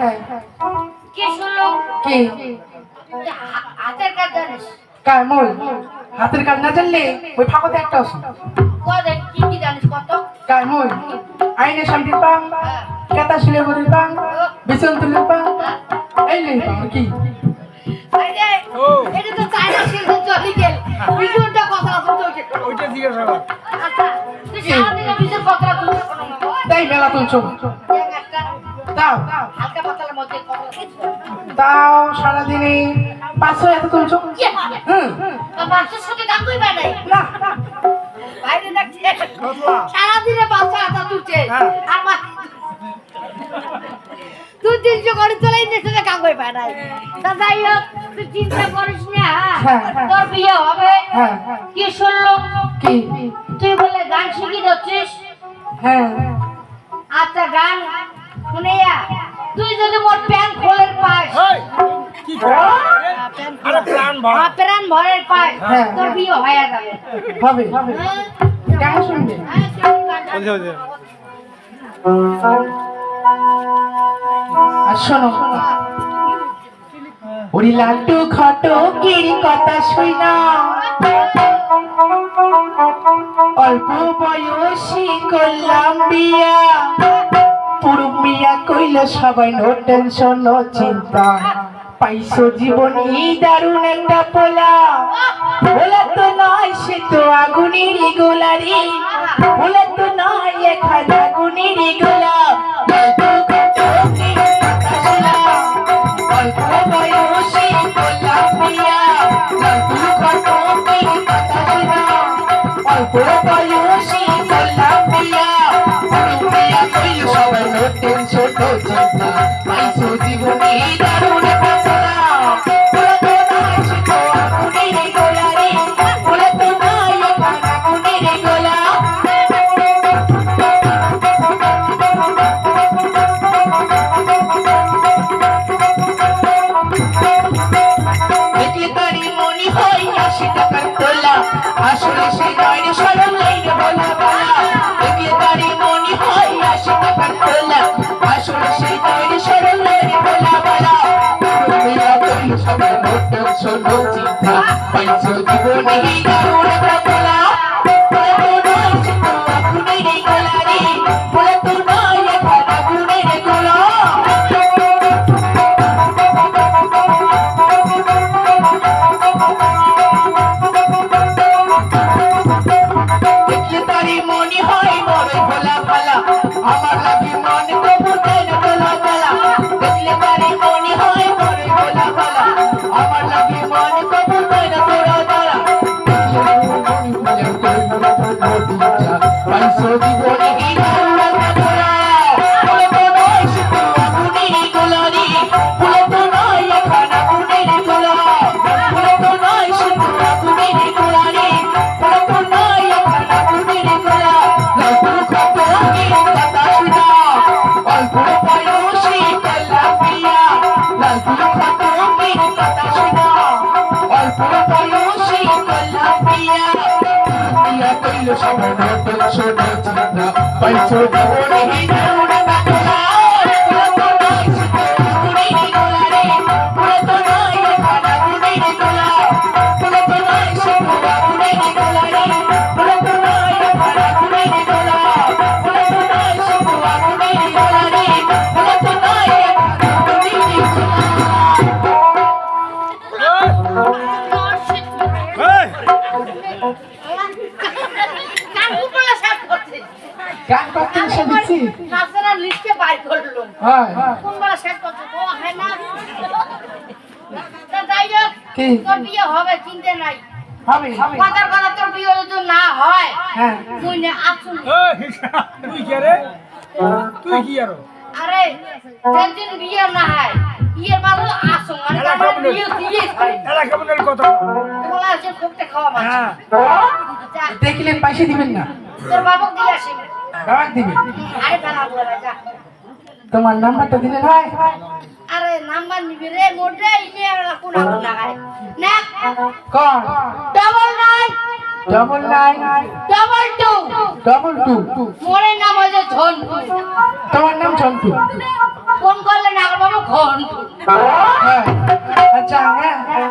হ্যাঁ কি শুনলো কি হাতের কাজ জানিস কার মই হাতের কাজ না জানলে ওই ফাঁকতে একটা আছে কদে কি কি জানিস কত কার মই আইনে শান্তির পাং কেতা শিলে গরির পাং বিছন তুলির পাং এই নেই পাং কি আরে এটা তো চাইনা শিল্প চলি গেল বিজুটা কথা আছে তো ওইটা জিজ্ঞেস করো। আচ্ছা তুই সারাদিনে বিজুর কথা তুলছ তাই মেলা তুলছো একটা দাও হালকা পাতলার মধ্যে কথা কিছু দাও সারাদিনে 500 এত তুলছো হুম বাচ্চার সাথে দাম কই বাড়াই না বাইরে দেখছে কতলা? সারাদিনে বাচ্চা আটা তুলছে হ্যাঁ। আমার তুই 300 করে চলাই নিতে কাম কই বাড়াই তা যাই হোক তুই চিন্তা করিস না হ্যাঁ, হ্যাঁ। তোর বিয়ে হবে হ্যাঁ কি শুনলো কি তুই বলে গান শিখি যাচ্ছিস হ্যাঁ আচ্ছা গান শুনিয়া তুই যদি মোর প্যান খোলের পাস এই, কি করো? আরে প্রাণ ভর। প্যান ভরের পাস হ্যাঁ। তোর বিয়ে হয়ে যাবে হবে কেমন শুনবে বলছে, বলছে। আর শোনো ওরি লাড্ডু ঘটকের কথা শুই না অল্প বয়সী করলাম বিয়া পুরুষ মিয়া কইল সবাই নো টেনশন নো চিন্তা পাইছো জীবনী দারুণ একটা পোলা বলে তো নয় সে তো আগুনের গোলারি বলে তো নয় এখন আগুনের গোলা অল্প বয়সী করলাম বিয়া অল্প বয়সী করলাম বিয়া বিয়া কইল সবাই নো টেনশন নো চিন্তা পাইছো জীবনী দারুণ একটা পোলা বলে তো নয় সে তো আগুনের গোলারি বলে তো নয় এখন আগুনের গোলা দেখলে তারি মনি হয় 80 টাকার তোলা আসলে সেই নয় রে সরল লাইনে বলা বলা দেখলে তারি মনি হয় 80 টাকার তোলা আসলে সেই নয় রে সরল লাইনে বলা বলা মেরা কইল সবাই মোট শোনো চিন্তা পাইছো জীবনে দারুণ একটা তোলা বলে তো নয় সে তো আগুনের গোলারি বলে তো নয় এখন আগুনের গোলা দেখলে তারি মনি হয় বড় ভোলা ভালা আমার লাগি মন কবু দেন তোলা তোলা দেখলে তারি মনি হয় বড় ভোলা ভালা আমার লাগি মন কবু দেন তোলা তোলা পাইছো জীবনে হিরো তোলা বলে তো নয় সে তো আগুনের গোলারি বলে তো নয় এখন আগুনের গোলা বলে তো নয় সে তো আগুনের গোলারি বলে তো নয় এখন আগুনের গোলা লাড্ডু ঘটকের কথা শুনা অল্প বয়সী করলাম বিয়া লাড্ডু ঘটকের কথা শুনা অল্প বয়সী করলাম বিয়া বিয়া কইল সবাই নতুন শোনো চিন্তা পাইছো জীবনে দারুণ একটা তোলা বলে তো নয় সে তো আগুনের গোলারি বলে তো নয় এখন আগুনের গোলা বলে তো নয় সে তো আগুনের গোলারি বলে তো নয় এখন আগুনের গোলা বলে তো নয় সে তো আগুনের গোলারি বলে তো নয় এখন আগুনের গোলা এই, গান কুপলা সাফ করছে গান করতে এসে দিচ্ছি নাচরা লিস্টে বাইর করলো হ্যাঁ কোন বেলা শেষ করছে ও হয় না তা যাই হোক কি? তোর বিয়ে হবে চিন্তা নাই হবে কথার কথা তোর বিয়ে যদি না হয় হ্যাঁ তুই না আসুন এই, তুই কি রে? তুই কি আরো? আরে যেদিন বিয়ে না হয় বিয়ের বাদে আসুন মানে এলা আমার কেমন বিয়ে দিয়ে ছাড়ি এলা কেমন এর কথা? বলা আছে কোকতে খাওয়া মাছ হ্যাঁ। যা, দেখলে পয়সা দিবেন না তোর বাবুক দিয়ে আসি কাক দিবেন আরে বেলা বলে যা তোমার নাম্বারটা দিলেন হয় আরে নাম্বার নিবি রে মোটে ইমেল কোন লাগায় না কোন ডবল 99 মোরের নাম হচ্ছে ঝন্টু তোমার নাম ঝন্টু ফোন করলে নাগর বাবু ঘন্ট হ্যাঁ আচ্ছা হ্যাঁ